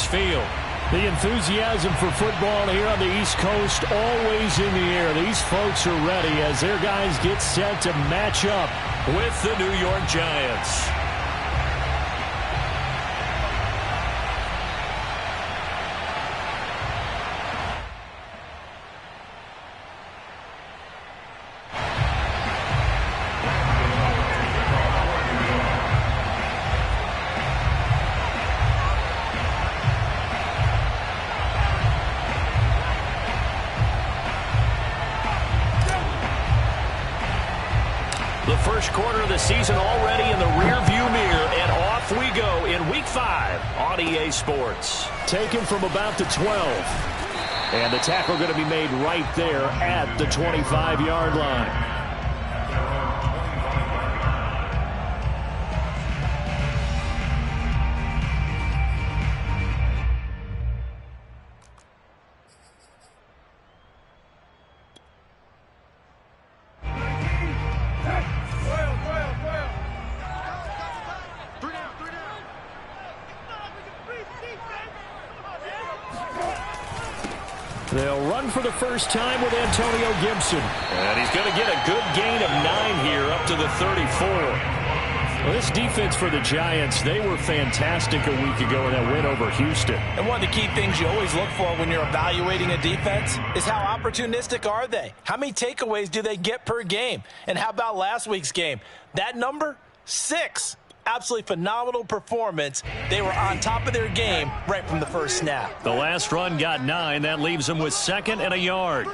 field. The enthusiasm for football here on the East Coast always in the air. These folks are ready as their guys get set to match up with the New York Giants. First quarter of the season already in the rearview mirror, and off we go in Week 5 on EA Sports. Taken from about the 12. And the tackle going to be made right there at the 25-yard line. They'll run for the first time with Antonio Gibson. And he's going to get a good gain of 9 here up to the 34. Well, this defense for the Giants, they were fantastic a week ago in that win over Houston. And one of the key things you always look for when you're evaluating a defense is how opportunistic are they? How many takeaways do they get per game? And how about last week's game? That number, 6. Absolutely phenomenal performance. They were on top of their game right from the first snap. The last run got 9. That leaves them with 2nd and a yard.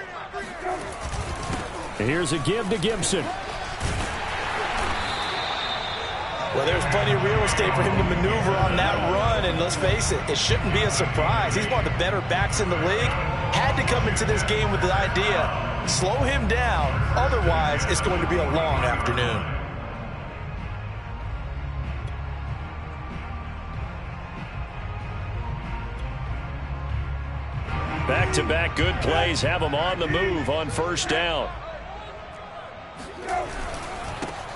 Here's a give to Gibson. Well, there's plenty of real estate for him to maneuver on that run. And let's face it, it shouldn't be a surprise. He's one of the better backs in the league. Had to come into this game with the idea, slow him down. Otherwise, it's going to be a long afternoon. Back-to-back good plays have them on the move on first down.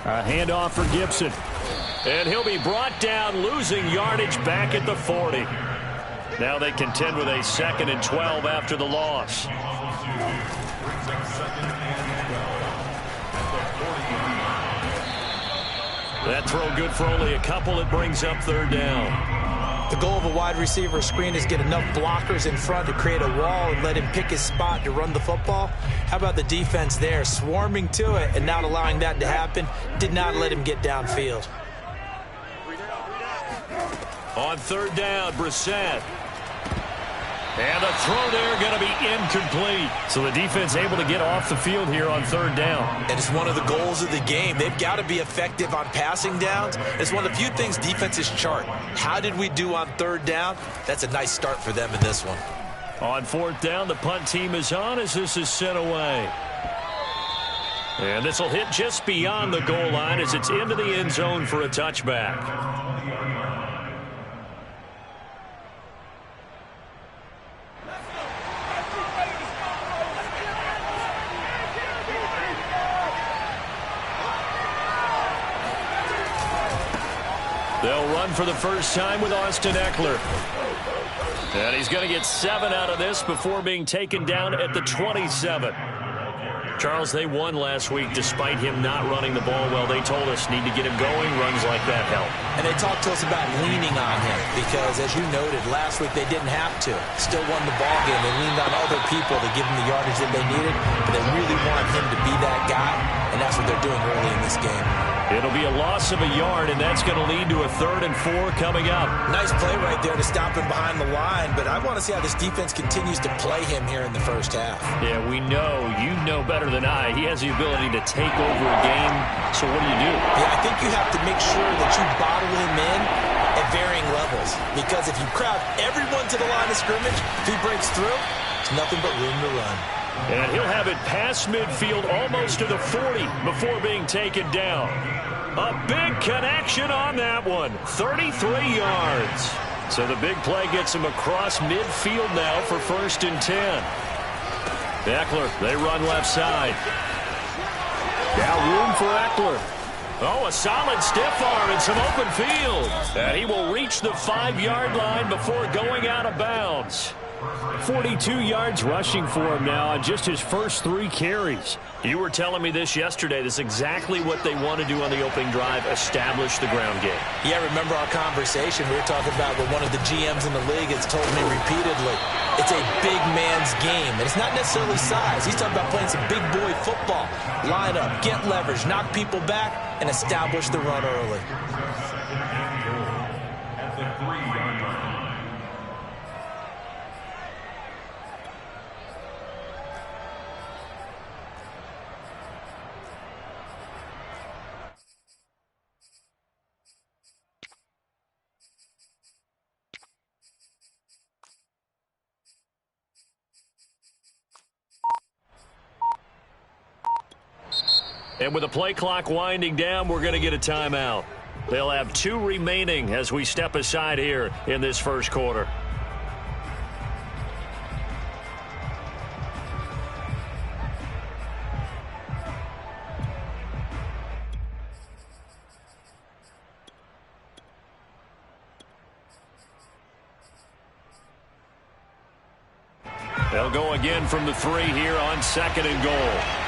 A handoff for Gibson. And he'll be brought down, losing yardage back at the 40. Now they contend with a 2nd and 12 after the loss. That throw good for only a couple. It brings up 3rd down. The goal of a wide receiver screen is get enough blockers in front to create a wall and let him pick his spot to run the football. How about the defense there, swarming to it and not allowing that to happen? Did not let him get downfield. On 3rd down, Brissett. And the throw there going to be incomplete. So the defense able to get off the field here on 3rd down. And it's one of the goals of the game. They've got to be effective on passing downs. It's one of the few things defenses chart. How did we do on 3rd down? That's a nice start for them in this one. On 4th down, the punt team is on as this is sent away. And this will hit just beyond the goal line as it's into the end zone for a touchback. They'll run for the first time with Austin Eckler. And he's going to get 7 out of this before being taken down at the 27. Charles, they won last week despite him not running the ball well. They told us need to get him going. Runs like that help. And they talked to us about leaning on him because, as you noted, last week they didn't have to. Still won the ball game. They leaned on other people to give them the yardage that they needed, but they really wanted him to be that guy, and that's what they're doing early in this game. It'll be a loss of a yard, and that's going to lead to a 3rd and 4 coming up. Nice play right there to stop him behind the line, but I want to see how this defense continues to play him here in the first half. Yeah, we know. You know better than I. He has the ability to take over a game, so what do you do? Yeah, I think you have to make sure that you bottle him in at varying levels, because if you crowd everyone to the line of scrimmage, if he breaks through, it's nothing but room to run. And he'll have it past midfield almost to the 40 before being taken down. A big connection on that one. 33 yards. So the big play gets him across midfield now for 1st and 10. Eckler, they run left side. Now room for Eckler. Oh, a solid stiff arm and some open field. And he will reach the 5-yard line before going out of bounds. 42 yards rushing for him now on just his first 3 carries. You were telling me this yesterday. This is exactly what they want to do on the opening drive, establish the ground game. Yeah, remember our conversation we were talking about what one of the GMs in the league has told me repeatedly. It's a big man's game, and it's not necessarily size. He's talking about playing some big boy football. Line up, get leverage, knock people back, and establish the run early. And with the play clock winding down, we're going to get a timeout. They'll have 2 remaining as we step aside here in this first quarter. They'll go again from the 3 here on 2nd and goal.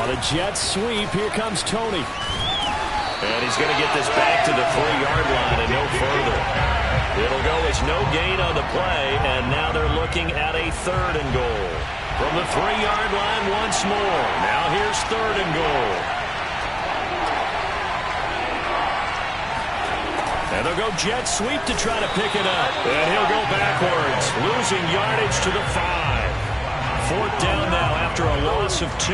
On a jet sweep, here comes Tony. And he's going to get this back to the 3-yard line and no further. It'll go as no gain on the play, and now they're looking at a 3rd and goal. From the 3-yard line once more. Now here's 3rd and goal. And they'll go jet sweep to try to pick it up. And he'll go backwards, losing yardage to the 5. 4th down now after a loss of 2.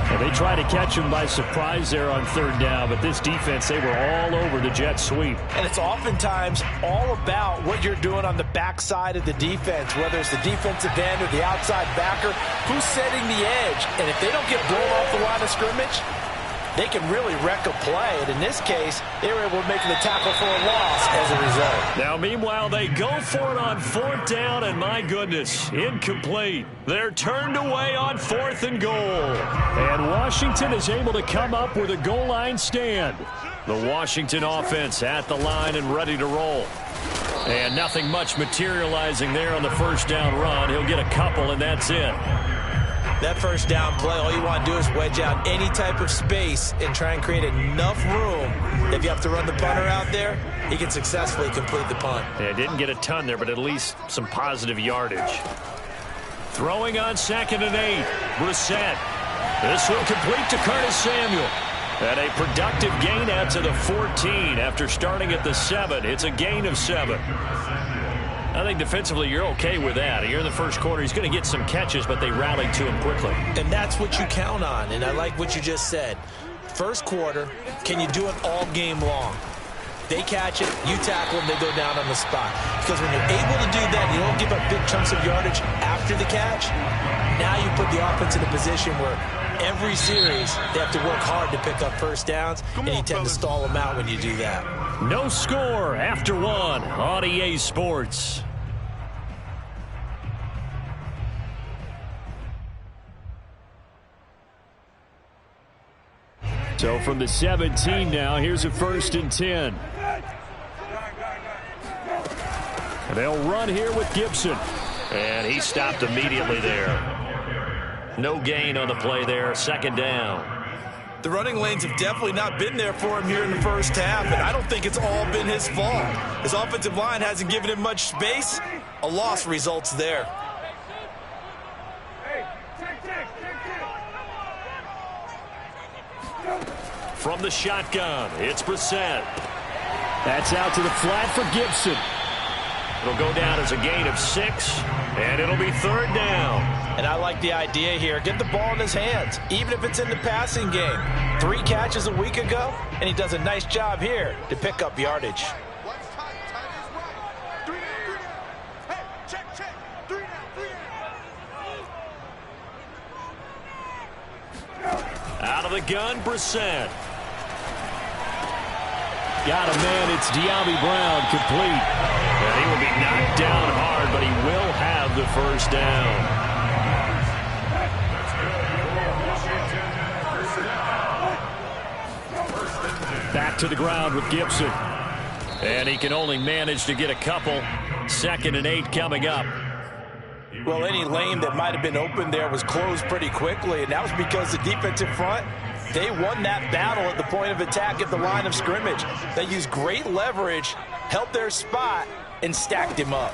And they tried to catch him by surprise there on 3rd down, but this defense, they were all over the jet sweep. And it's oftentimes all about what you're doing on the backside of the defense, whether it's the defensive end or the outside backer, who's setting the edge. And if they don't get blown off the line of scrimmage, they can really wreck a play. And in this case, they were able to make the tackle for a loss as a result. Now, meanwhile, they go for it on 4th down, and my goodness, incomplete. They're turned away on 4th and goal. And Washington is able to come up with a goal line stand. The Washington offense at the line and ready to roll. And nothing much materializing there on the 1st down run. He'll get a couple, and that's it. That 1st down play, all you want to do is wedge out any type of space and try and create enough room. If you have to run the punter out there, he can successfully complete the punt. Yeah, didn't get a ton there, but at least some positive yardage. Throwing on 2nd and 8. Brissett. This one complete to Curtis Samuel. And a productive gain out to the 14 after starting at the 7. It's a gain of 7. I think defensively you're okay with that. Here in the first quarter, he's going to get some catches, but they rallied to him quickly. And that's what you count on, and I like what you just said. First quarter, can you do it all game long? They catch it, you tackle them, they go down on the spot. Because when you're able to do that, you don't give up big chunks of yardage after the catch. Now you put the offense in a position where every series they have to work hard to pick up 1st downs, and you tend to stall them out when you do that. No score after 1 on EA Sports. So from the 17 now, here's a 1st and 10. They'll run here with Gibson. And he stopped immediately there. No gain on the play there, 2nd down. The running lanes have definitely not been there for him here in the first half, and I don't think it's all been his fault. His offensive line hasn't given him much space. A loss results there. From the shotgun, it's Brissett. That's out to the flat for Gibson. It'll go down as a gain of 6, and it'll be 3rd down. And I like the idea here. Get the ball in his hands, even if it's in the passing game. 3 catches a week ago, and he does a nice job here to pick up yardage. Out of the gun, Brissett. Got a man, it's De'Ami Brown, complete. And he will be knocked down hard, but he will have the first down. Back to the ground with Gibson. And he can only manage to get a couple. 2nd and 8 coming up. Well, any lane that might have been open there was closed pretty quickly, and that was because the defensive front, they won that battle at the point of attack at the line of scrimmage. They used great leverage, held their spot, and stacked him up.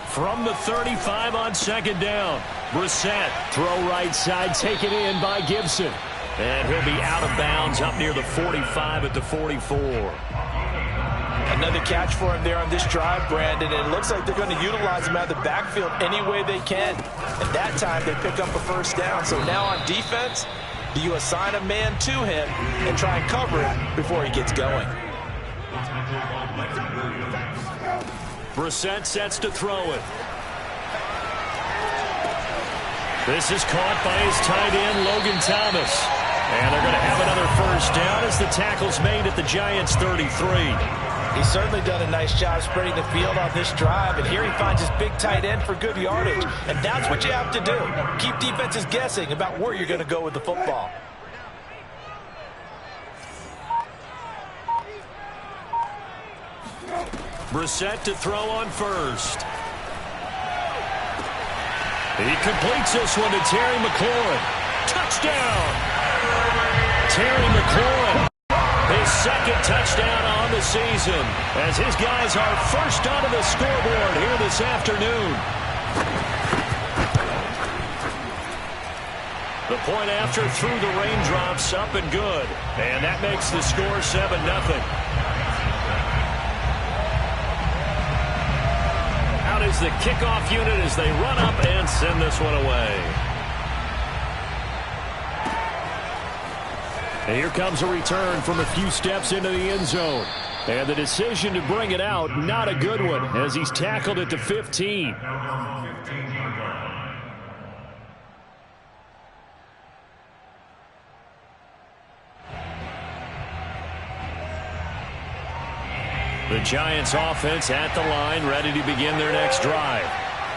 From the 35 on 2nd down. Brissett, throw right side, taken in by Gibson. And he'll be out of bounds up near the 45 at the 44. Another catch for him there on this drive, Brandon, and it looks like they're going to utilize him out of the backfield any way they can. And that time they pick up a first down. So now on defense, do you assign a man to him and try and cover it before he gets going? Brissett sets to throw it. This is caught by his tight end, Logan Thomas. And they're going to have another first down as the tackle's made at the Giants' 33. He's certainly done a nice job spreading the field on this drive, and here he finds his big tight end for good yardage. And that's what you have to do. Keep defenses guessing about where you're going to go with the football. Brissett to throw on first. He completes this one to Terry McLaurin. Touchdown! Terry McLaurin, his 2nd touchdown on the season, as his guys are first onto the scoreboard here this afternoon. The point after through the raindrops, up and good. And that makes the score 7-0. Out is the kickoff unit as they run up and send this one away. And here comes a return from a few steps into the end zone. And the decision to bring it out, not a good one, as he's tackled at the 15. The Giants offense at the line, ready to begin their next drive.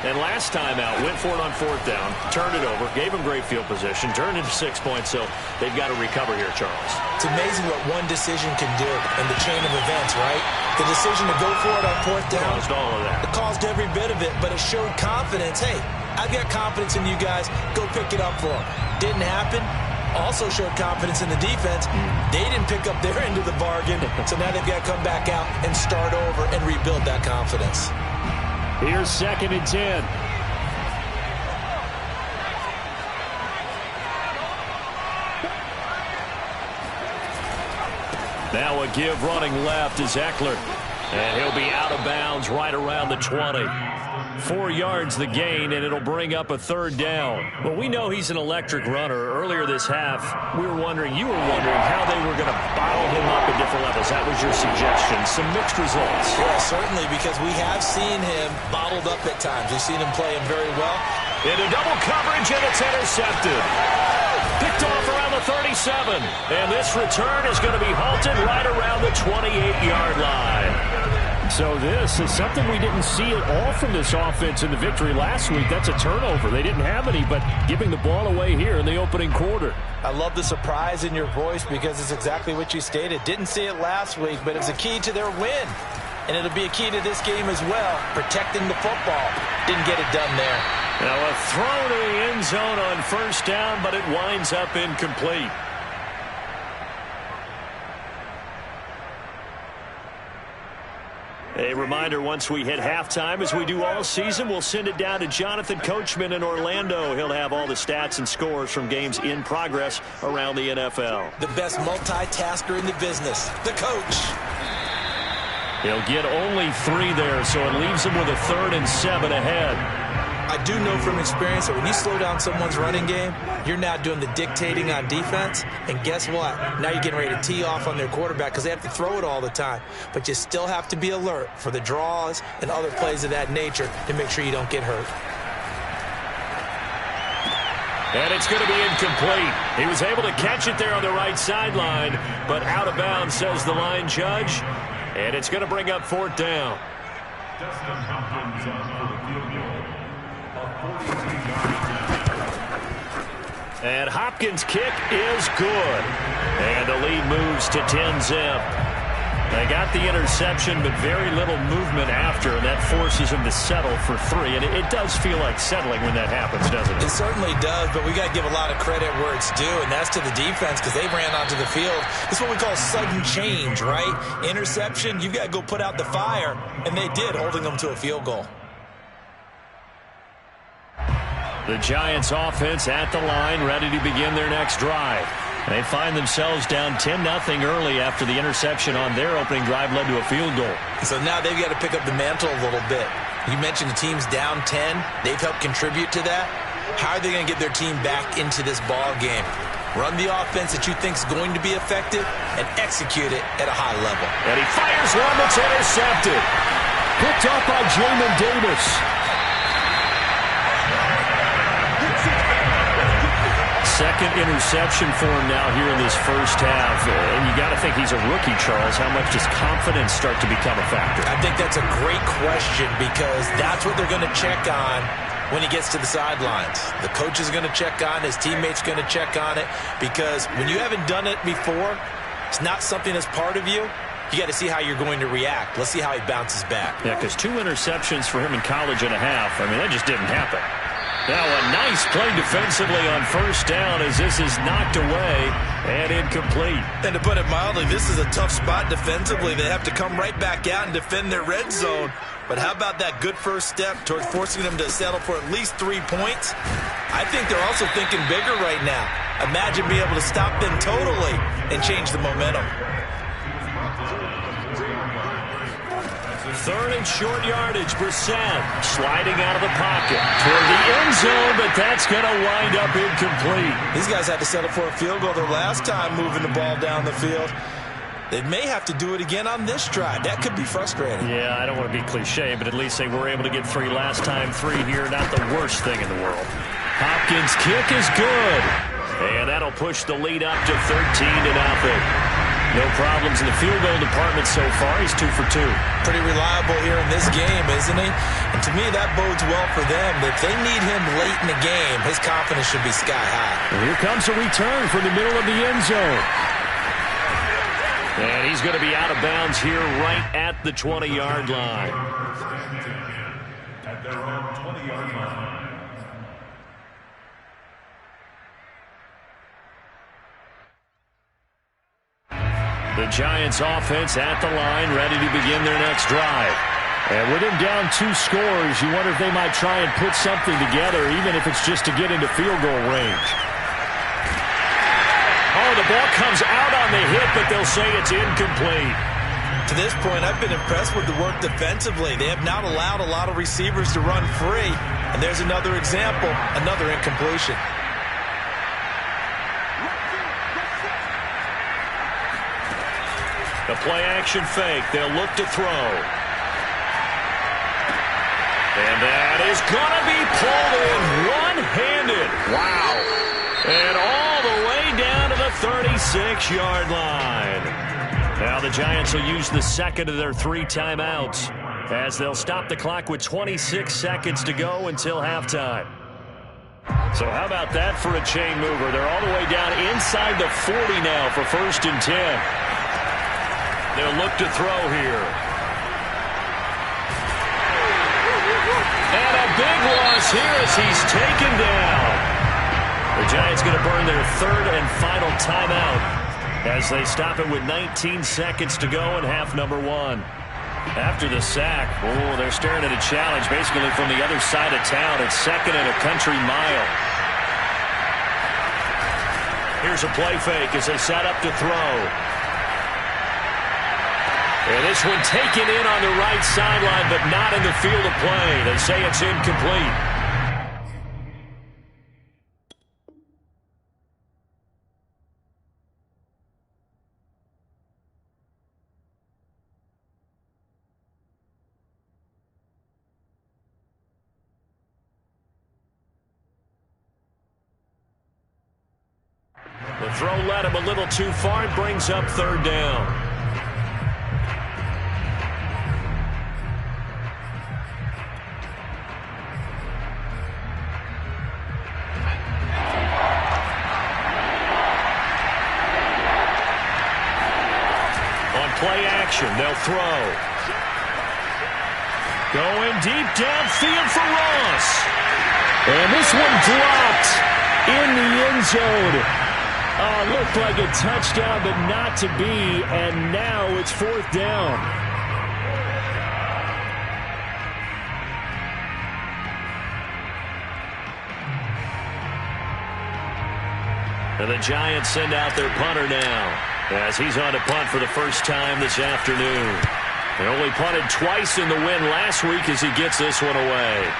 And last time out, went for it on 4th down, turned it over, gave them great field position, turned into 6 points, so they've got to recover here, Charles. It's amazing what one decision can do in the chain of events, right? The decision to go for it on 4th down. Caused all of that. It caused every bit of it, but it showed confidence. Hey, I've got confidence in you guys. Go pick it up for them. Didn't happen. Also showed confidence in the defense. They didn't pick up their end of the bargain, so now they've got to come back out and start over and rebuild that confidence. Here's 2nd and 10. Now a give running left is Eckler. And he'll be out of bounds right around the 20. 4 yards the gain, and it'll bring up a 3rd down. Well, we know he's an electric runner. Earlier this half, you were wondering how they were going to bottle him up at different levels. That was your suggestion. Some mixed results. Yeah, certainly, because we have seen him bottled up at times. We've seen him playing very well. Into double coverage, and it's intercepted. Picked off around the 37. And this return is going to be halted right around the 28-yard line. So this is something we didn't see at all from this offense in the victory last week. That's a turnover. They didn't have any, but giving the ball away here in the opening quarter. I love the surprise in your voice because it's exactly what you stated. Didn't see it last week, but it's a key to their win. And it'll be a key to this game as well, protecting the football. Didn't get it done there. Now a throw to the end zone on 1st down, but it winds up incomplete. A reminder, once we hit halftime, as we do all season, we'll send it down to Jonathan Coachman in Orlando. He'll have all the stats and scores from games in progress around the NFL. The best multitasker in the business, the coach. He'll get only 3 there, so it leaves him with a 3rd and 7 ahead. I do know from experience that when you slow down someone's running game, you're now doing the dictating on defense. And guess what? Now you're getting ready to tee off on their quarterback because they have to throw it all the time. But you still have to be alert for the draws and other plays of that nature to make sure you don't get hurt. And it's going to be incomplete. He was able to catch it there on the right sideline, but out of bounds, says the line judge. And it's going to bring up 4th down. And Hopkins' kick is good. And the lead moves to 10-zip. They got the interception, but very little movement after, and that forces them to settle for 3. And it does feel like settling when that happens, doesn't it? It certainly does, but we got to give a lot of credit where it's due, and that's to the defense because they ran onto the field. This is what we call sudden change, right? Interception, you've got to go put out the fire, and they did, holding them to a field goal. The Giants offense at the line, ready to begin their next drive. They find themselves down 10-0 early after the interception on their opening drive led to a field goal. So now they've got to pick up the mantle a little bit. You mentioned the team's down 10. They've helped contribute to that. How are they going to get their team back into this ball game? Run the offense that you think is going to be effective and execute it at a high level. And he fires one that's intercepted. Picked up by Jamin Davis. Second interception for him now here in this first half. And you got to think he's a rookie, Charles. How much does confidence start to become a factor? I think that's a great question because that's what they're going to check on when he gets to the sidelines. The coach is going to check on it. His teammates going to check on it because when you haven't done it before, it's not something that's part of you. You got to see how you're going to react. Let's see how he bounces back. Yeah, because 2 interceptions for him in college and a half. I mean, that just didn't happen. Now a nice play defensively on first down as this is knocked away and incomplete. And to put it mildly, this is a tough spot defensively. They have to come right back out and defend their red zone. But how about that good first step towards forcing them to settle for at least 3 points? I think they're also thinking bigger right now. Imagine being able to stop them totally and change the momentum. 3rd and short yardage. Brissett sliding out of the pocket toward the end zone, but that's going to wind up incomplete. These guys had to settle for a field goal their last time moving the ball down the field. They may have to do it again on this drive. That could be frustrating. Yeah, I don't want to be cliche, but at least they were able to get 3 last time. 3 here, not the worst thing in the world. Hopkins' kick is good, and that'll push the lead up to 13-0. No problems in the field goal department so far. He's 2 for 2. Pretty reliable here in this game, isn't he? And to me, that bodes well for them. If they need him late in the game, his confidence should be sky high. And here comes a return from the middle of the end zone. And he's going to be out of bounds here right at the 20-yard line. At their own 20-yard line. The Giants offense at the line, ready to begin their next drive. And with them down 2 scores, you wonder if they might try and put something together, even if it's just to get into field goal range. Oh, the ball comes out on the hit, but they'll say it's incomplete. To this point, I've been impressed with the work defensively. They have not allowed a lot of receivers to run free. And there's another example, another incompletion. The play-action fake. They'll look to throw. And that is going to be pulled in one-handed. Wow. And all the way down to the 36-yard line. Now the Giants will use the second of their 3 timeouts as they'll stop the clock with 26 seconds to go until halftime. So how about that for a chain mover? They're all the way down inside the 40 now for 1st and 10. They'll look to throw here. And a big loss here as he's taken down. The Giants going to burn their 3rd and final timeout as they stop it with 19 seconds to go in half number 1. After the sack, oh, they're staring at a challenge basically from the other side of town. It's 2nd and a country mile. Here's a play fake as they set up to throw. And this one taken in on the right sideline, but not in the field of play. They say it's incomplete. The throw led him a little too far. It brings up 3rd down. play action. They'll throw. Going deep downfield for Ross. And this one dropped in the end zone. Looked like a touchdown, but not to be. And now it's 4th down. And the Giants send out their punter now, as he's on to punt for the first time this afternoon. They only punted twice in the win last week as he gets this one away.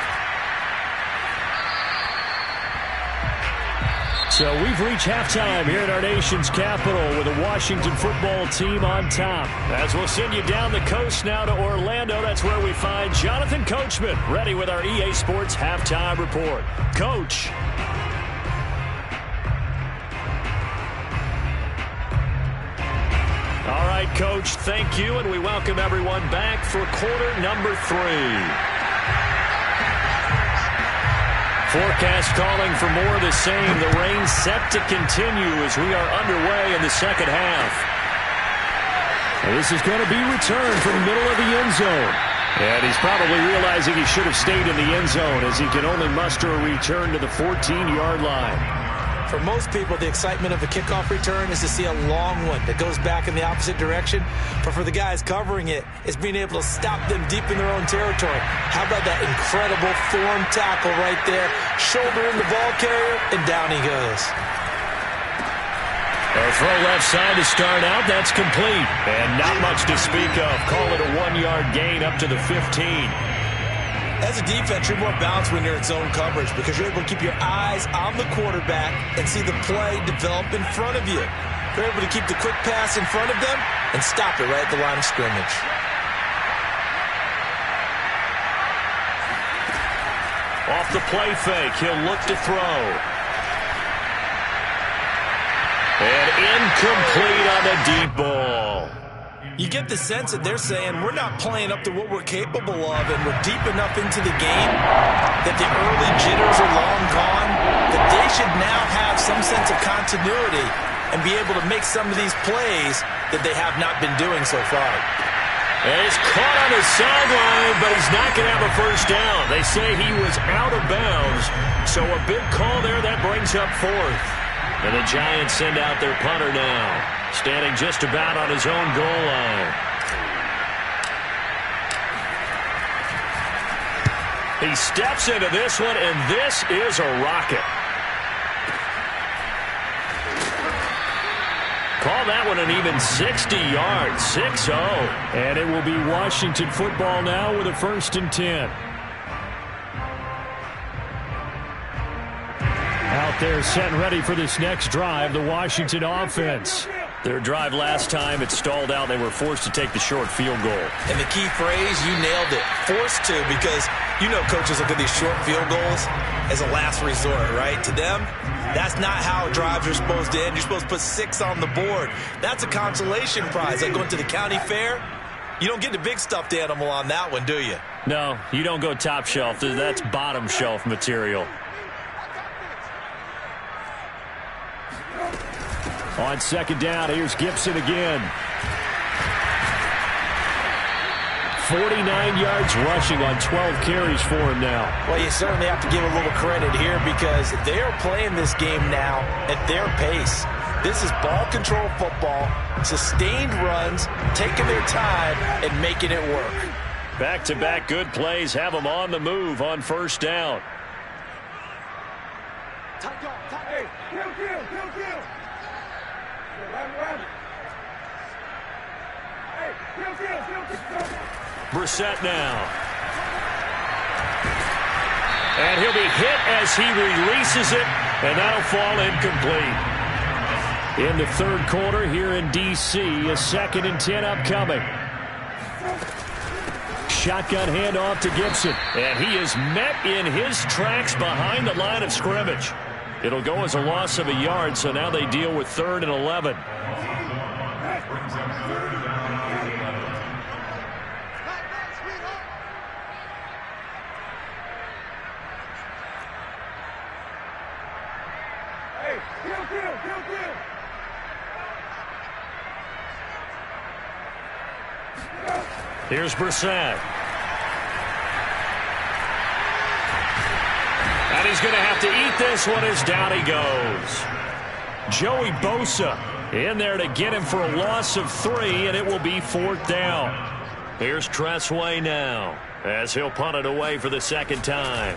So we've reached halftime here at our nation's capital with the Washington football team on top. As we'll send you down the coast now to Orlando, that's where we find Jonathan Coachman ready with our EA Sports halftime report. Coach. All right, Coach, thank you, and we welcome everyone back for quarter number 3. Forecast calling for more of the same. The rain set to continue as we are underway in the second half. And this is going to be returned from the middle of the end zone. And he's probably realizing he should have stayed in the end zone as he can only muster a return to the 14-yard line. For most people, the excitement of a kickoff return is to see a long one that goes back in the opposite direction. But for the guys covering it, it's being able to stop them deep in their own territory. How about that incredible form tackle right there? Shoulder in the ball carrier, and down he goes. A throw left side to start out. That's complete. And not much to speak of. Call it a 1-yard gain up to the 15. As a defense, you're more balanced when you're in zone coverage because you're able to keep your eyes on the quarterback and see the play develop in front of you. You're able to keep the quick pass in front of them and stop it right at the line of scrimmage. Off the play fake, he'll look to throw. And incomplete on the deep ball. You get the sense that they're saying we're not playing up to what we're capable of and we're deep enough into the game that the early jitters are long gone, that they should now have some sense of continuity and be able to make some of these plays that they have not been doing so far. And he's caught on the sideline, but he's not going to have a first down. They say he was out of bounds, so a big call there that brings up 4th. And the Giants send out their punter now, standing just about on his own goal line. He steps into this one, and this is a rocket. Call that one an even 60 yards, 6-0. And it will be Washington football now with a 1st and 10. Out there set and ready for this next drive, the Washington offense. Their drive last time, it stalled out. They were forced to take the short field goal. And the key phrase, you nailed it, forced to, because you know coaches look at these short field goals as a last resort, right? To them, that's not how drives are supposed to end. You're supposed to put 6 on the board. That's a consolation prize. Like going to the county fair, you don't get the big stuffed animal on that one, do you? No, you don't go top shelf. That's bottom shelf material. On 2nd down, here's Gibson again. 49 yards rushing on 12 carries for him now. Well, you certainly have to give a little credit here because they are playing this game now at their pace. This is ball control football, sustained runs, taking their time and making it work. Back-to-back good plays have them on the move on 1st down. Brissett now. And he'll be hit as he releases it, and that'll fall incomplete. In the 3rd quarter here in D.C., a 2nd and 10 upcoming. Shotgun handoff to Gibson, and he is met in his tracks behind the line of scrimmage. It'll go as a loss of a yard, so now they deal with 3rd and 11. Here's Brissett. And he's going to have to eat this one as down he goes. Joey Bosa in there to get him for a loss of 3, and it will be 4th down. Here's Tressway now as he'll punt it away for the second time.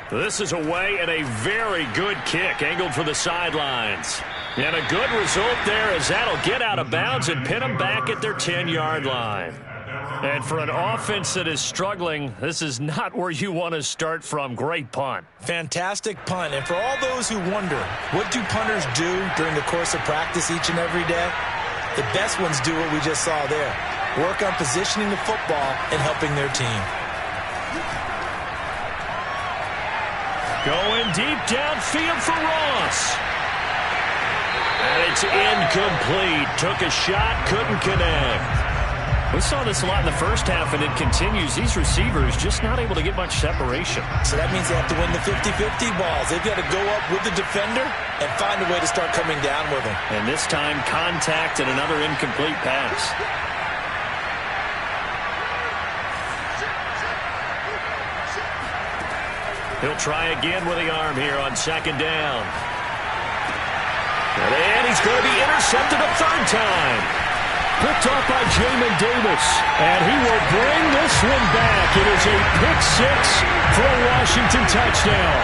This is away and a very good kick angled for the sidelines. And a good result there as that'll get out of bounds and pin them back at their 10-yard line. And for an offense that is struggling, this is not where you want to start from. Great punt. Fantastic punt. And for all those who wonder, what do punters do during the course of practice each and every day? The best ones do what we just saw there. Work on positioning the football and helping their team. Going deep downfield for Ross. And it's incomplete. Took a shot, couldn't connect. We saw this a lot in the first half, and it continues. These receivers just not able to get much separation. So that means they have to win the 50-50 balls. They've got to go up with the defender and find a way to start coming down with them. And this time, contact and another incomplete pass. He'll try again with the arm here on 2nd down. And he's going to be intercepted a 3rd time. Picked off by Jamin Davis, and he will bring this one back. It is a pick-6 for a Washington touchdown.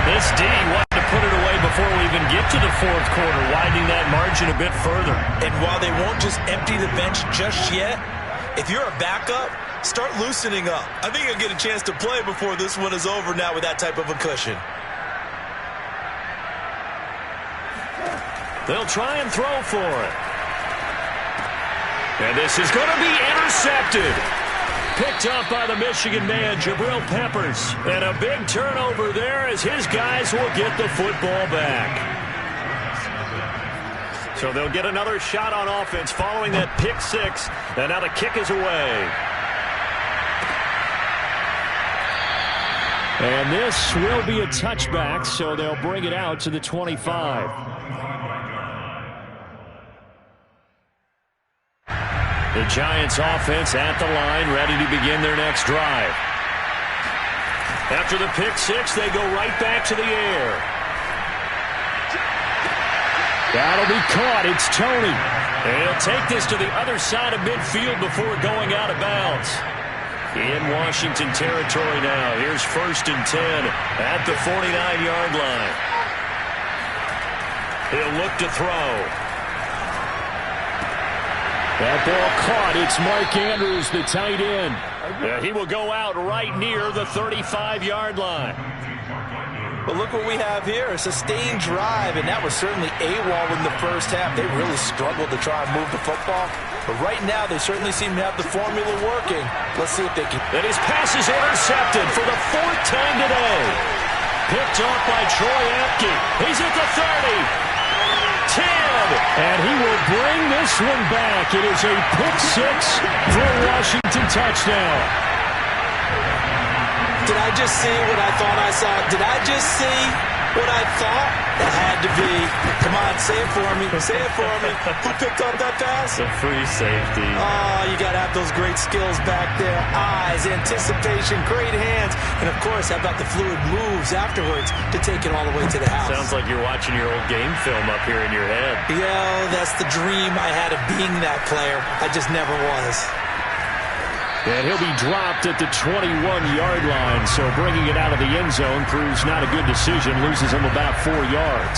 This D wanted to put it away before we even get to the 4th quarter, widening that margin a bit further. And while they won't just empty the bench just yet, if you're a backup, start loosening up. I think you'll get a chance to play before this one is over now with that type of a cushion. They'll try and throw for it. And this is going to be intercepted. Picked up by the Michigan man, Jabril Peppers. And a big turnover there as his guys will get the football back. So they'll get another shot on offense following that pick-6. And now the kick is away. And this will be a touchback, so they'll bring it out to the 25. The Giants offense at the line, ready to begin their next drive. After the pick-6, they go right back to the air. That'll be caught. It's Toney. And he'll take this to the other side of midfield before going out of bounds. In Washington territory now. Here's 1st and 10 at the 49-yard line. He'll look to throw. That ball caught. It's Mark Andrews, the tight end. He will go out right near the 35-yard line. But look what we have here, a sustained drive, and that was certainly AWOL in the first half. They really struggled to try and move the football. But right now, they certainly seem to have the formula working. Let's see if they can. And his pass is intercepted for the 4th time today. Picked off by Troy Apke. He's at the 30. 10, and he will bring this one back. It is a pick-6 for a Washington touchdown. Did I just see what I thought I saw? Did I just see what I thought? It had to be. Come on, say it for me. Say it for me. Who picked up that pass? The free safety. Oh, you got to have those great skills back there. Eyes, anticipation, great hands. And, of course, how about the fluid moves afterwards to take it all the way to the house? Sounds like you're watching your old game film up here in your head. Yeah, that's the dream I had of being that player. I just never was. And he'll be dropped at the 21-yard line, so bringing it out of the end zone proves not a good decision, loses him about 4 yards.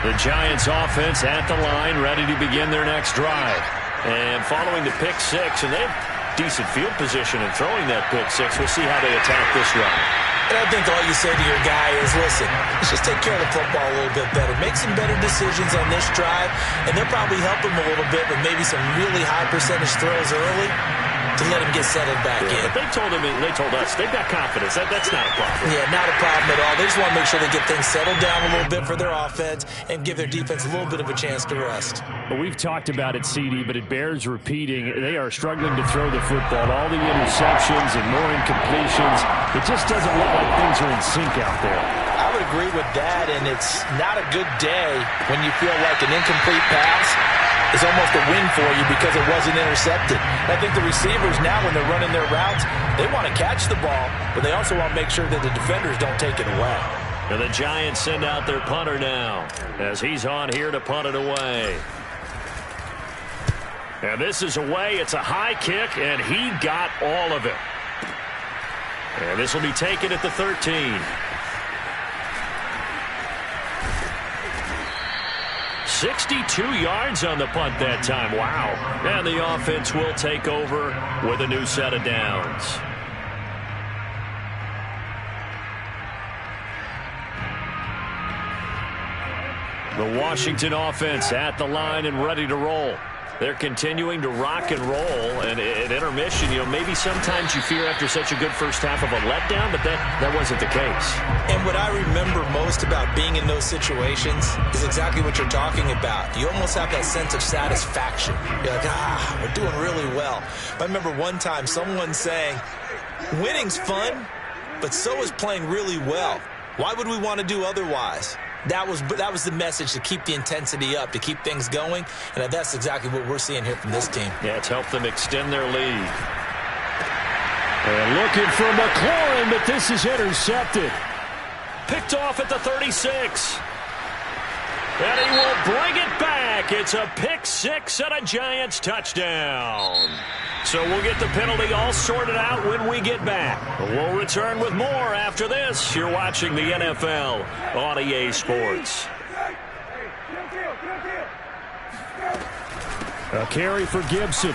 The Giants offense at the line, ready to begin their next drive. And following the pick-6, and they have decent field position in throwing that pick-6. We'll see how they attack this drive. And I think all you say to your guy is, listen, let's just take care of the football a little bit better. Make some better decisions on this drive, and they'll probably help him a little bit with maybe some really high percentage throws early to let him get settled back in. But they told us they've got confidence. That's not a problem. Yeah, not a problem at all. They just want to make sure they get things settled down a little bit for their offense and give their defense a little bit of a chance to rest. Well, we've talked about it, CD, but it bears repeating. They are struggling to throw the football. All the interceptions and more incompletions. It just doesn't look like things are in sync out there. I would agree with that, and it's not a good day when you feel like an incomplete pass is almost a win for you because it wasn't intercepted. And I think the receivers now, when they're running their routes, they want to catch the ball, but they also want to make sure that the defenders don't take it away. And the Giants send out their punter now as he's on here to punt it away. And this is away. It's a high kick, and he got all of it. And this will be taken at the 13. 62 yards on the punt that time. Wow. And the offense will take over with a new set of downs. The Washington offense at the line and ready to roll. They're continuing to rock and roll, and at intermission, maybe sometimes you fear after such a good first half of a letdown, but that wasn't the case. And what I remember most about being in those situations is exactly what you're talking about. You almost have that sense of satisfaction. You're like, we're doing really well. I remember one time someone saying, winning's fun, but so is playing really well. Why would we want to do otherwise? That was the message, to keep the intensity up, to keep things going, and that's exactly what we're seeing here from this team. Yeah, it's helped them extend their lead. And looking for McLaurin, but this is intercepted. Picked off at the 36. And he will bring it back. It's a pick six and a Giants touchdown. So we'll get the penalty all sorted out when we get back. We'll return with more after this. You're watching the NFL on EA Sports. A carry for Gibson.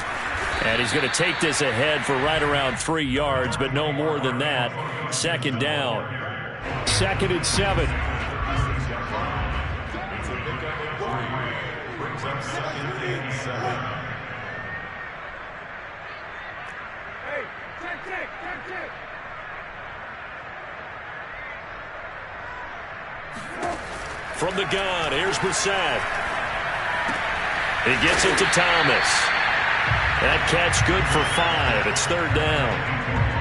And he's going to take this ahead for right around 3 yards, but no more than that. Second down. 2nd and 7. From the gun, here's Brissett. He gets it to Thomas. That catch good for 5. It's 3rd down.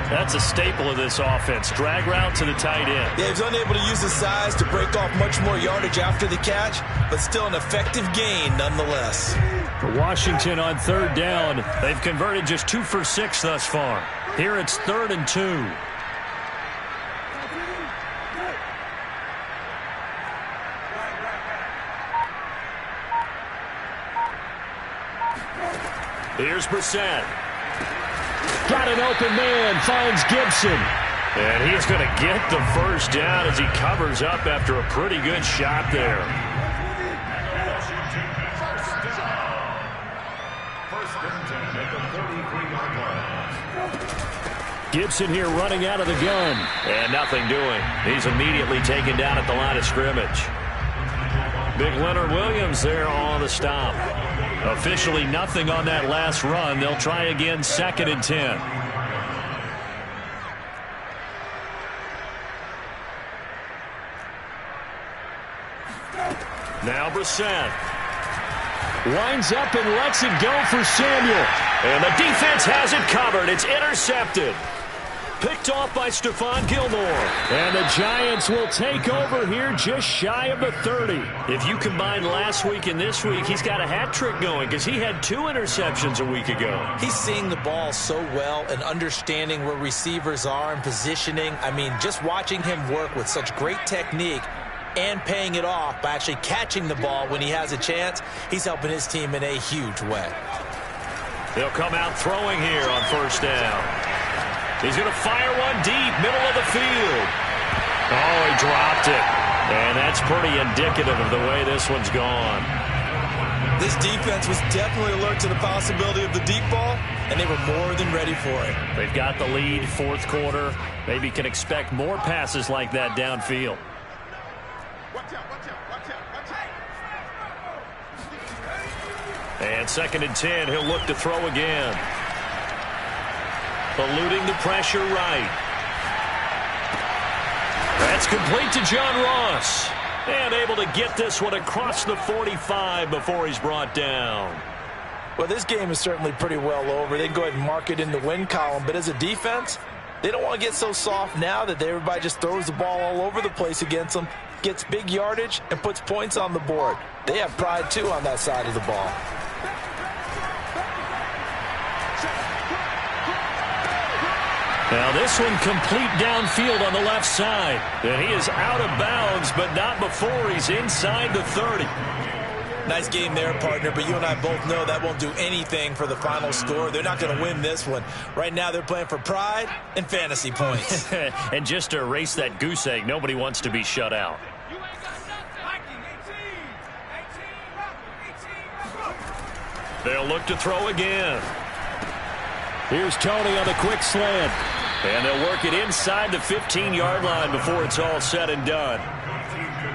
That's a staple of this offense. Drag route to the tight end. Yeah, he's unable to use his size to break off much more yardage after the catch, but still an effective gain nonetheless. For Washington on 3rd down, they've converted just 2 for 6 thus far. Here it's 3rd and 2. Here's Brissett. Got an open man, finds Gibson. And he's going to get the first down as he covers up after a pretty good shot there. Gibson here running out of the gun. And nothing doing. He's immediately taken down at the line of scrimmage. Big Leonard Williams there on the stop. Officially nothing on that last run. They'll try again, 2nd and 10. Now Brissett. Winds up and lets it go for Samuel. And the defense has it covered. It's intercepted. Picked off by Stephon Gilmore. And the Giants will take over here just shy of the 30. If you combine last week and this week, he's got a hat trick going because he had 2 interceptions a week ago. He's seeing the ball so well and understanding where receivers are and positioning. I mean, just watching him work with such great technique and paying it off by actually catching the ball when he has a chance, he's helping his team in a huge way. They'll come out throwing here on 1st down. He's going to fire one deep, middle of the field. Oh, he dropped it. And that's pretty indicative of the way this one's gone. This defense was definitely alert to the possibility of the deep ball, and they were more than ready for it. They've got the lead, 4th quarter. Maybe can expect more passes like that downfield. And 2nd and 10, he'll look to throw again. Eluding the pressure right. That's complete to John Ross. And able to get this one across the 45 before he's brought down. Well, this game is certainly pretty well over. They can go ahead and mark it in the win column. But as a defense, they don't want to get so soft now that everybody just throws the ball all over the place against them, gets big yardage, and puts points on the board. They have pride, too, on that side of the ball. Now this one complete downfield on the left side. And he is out of bounds, but not before he's inside the 30. Nice game there, partner, but you and I both know that won't do anything for the final score. They're not going to win this one. Right now they're playing for pride and fantasy points. And just to erase that goose egg, nobody wants to be shut out. They'll look to throw again. Here's Tony on the quick slant. And they'll work it inside the 15-yard line before it's all said and done.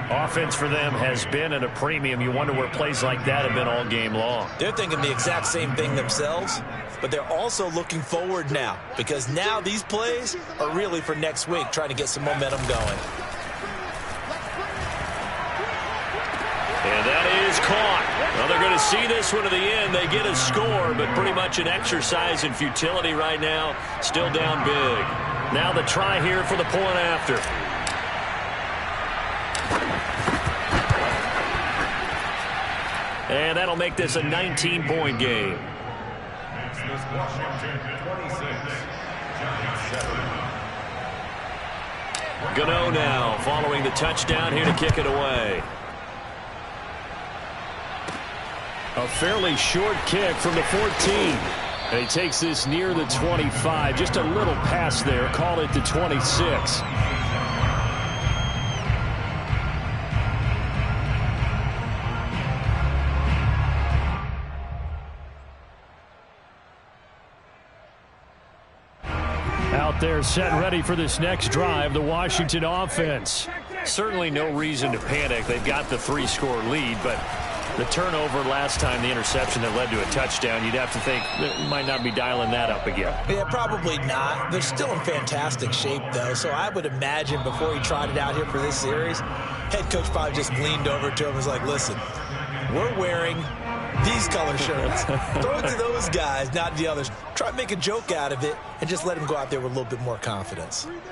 Offense for them has been at a premium. You wonder where plays like that have been all game long. They're thinking the exact same thing themselves, but they're also looking forward now because now these plays are really for next week, trying to get some momentum going. And that is caught. Well, they're going to see this one to the end. They get a score, but pretty much an exercise in futility right now. Still down big. Now the try here for the point after. And that'll make this a 19-point game. Gano now following the touchdown here to kick it away. A fairly short kick from the 14. And he takes this near the 25. Just a little pass there. Call it the 26. Out there set and ready for this next drive, the Washington offense. Certainly no reason to panic. They've got the 3-score lead, but the turnover last time, the interception that led to a touchdown, you'd have to think they might not be dialing that up again. Yeah, probably not. They're still in fantastic shape, though, so I would imagine before he tried it out here for this series, head coach probably just leaned over to him and was like, listen, we're wearing these color shirts. Throw it to those guys, not the others. Try to make a joke out of it and just let him go out there with a little bit more confidence. 3 down.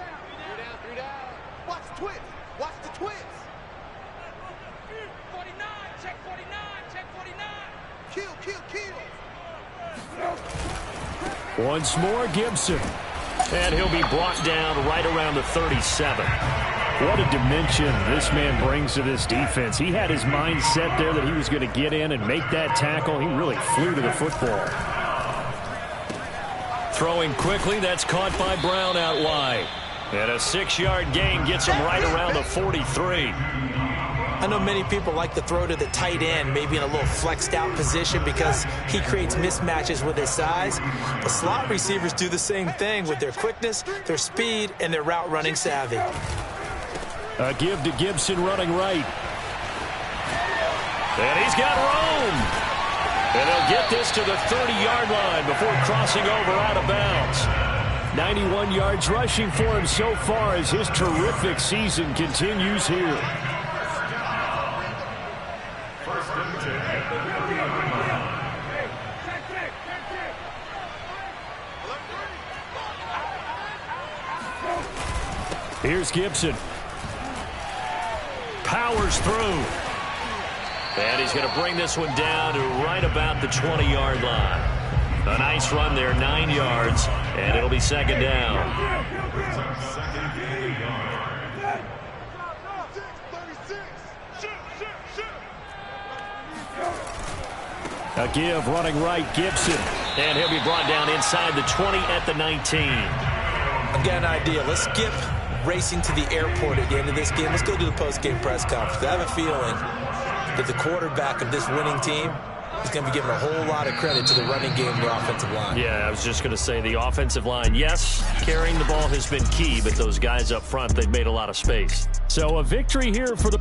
Watch the twist. Watch the twist. 49, check 49, check 49. Kill. Once more, Gibson. And he'll be brought down right around the 37. What a dimension this man brings to this defense. He had his mind set there that he was going to get in and make that tackle. He really flew to the football. Throwing quickly, that's caught by Brown out wide. And a 6-yard gain gets him right around the 43. I know many people like to throw to the tight end, maybe in a little flexed out position because he creates mismatches with his size. But slot receivers do the same thing with their quickness, their speed, and their route running savvy. A give to Gibson running right. And he's got room. And they'll get this to the 30-yard line before crossing over out of bounds. 91 yards rushing for him so far as his terrific season continues here. Here's Gibson. Powers through. And he's going to bring this one down to right about the 20-yard line. A nice run there, 9 yards, and it'll be second down. A give running right, Gibson. And he'll be brought down inside the 20 at the 19. I've got an idea. Let's skip racing to the airport at the end of this game. Let's go to the post-game press conference. I have a feeling that the quarterback of this winning team is going to be giving a whole lot of credit to the running game and the offensive line. Yeah, I was just going to say the offensive line, yes, carrying the ball has been key, but those guys up front, they've made a lot of space. So a victory here for the